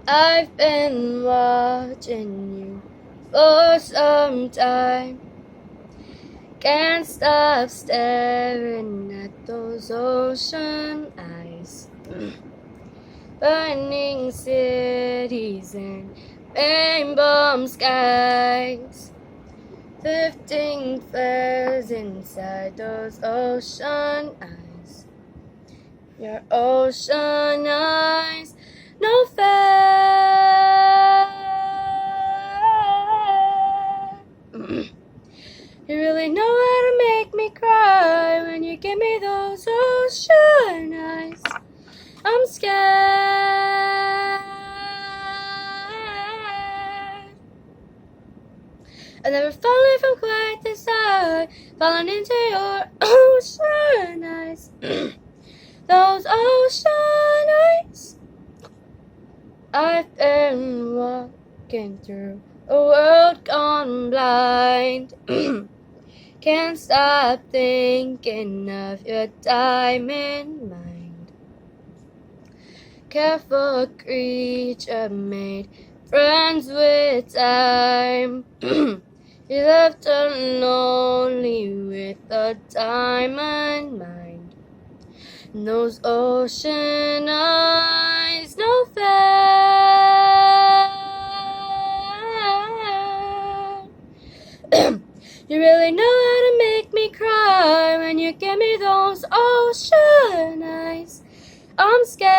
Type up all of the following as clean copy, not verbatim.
I've been watching you for some time. Can't stop staring at those ocean eyes. Burning cities and rainbow skies. 15 flares inside those ocean eyes. Your ocean eyes, no fair. You really know how to make me cry when you give me those ocean eyes. I'm scared. I never fallen from quite this high, falling into your ocean eyes. Those ocean eyes. I've been walking through a world gone blind. Can't stop thinking of your diamond mind. Careful creature made friends with time. You left lonely with a diamond mind. And those ocean eyes, no fair. You really know how to make me cry when you give me those ocean eyes. I'm scared.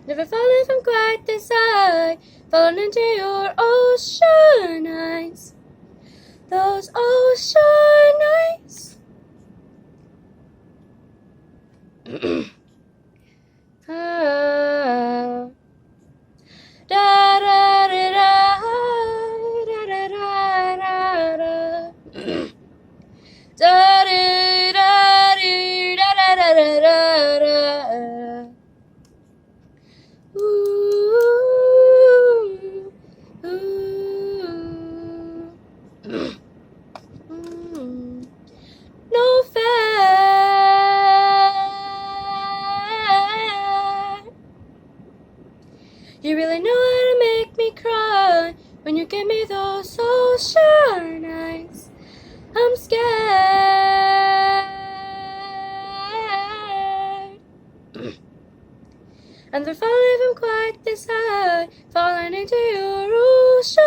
Never fallen from quite this high, falling into your ocean eyes. Those ocean eyes. Ah. Da da da da da da da da da da da da da da da. No fair. You really know how to make me cry when you give me those ocean eyes. I'm scared. And they're falling from quite this high, falling into your ocean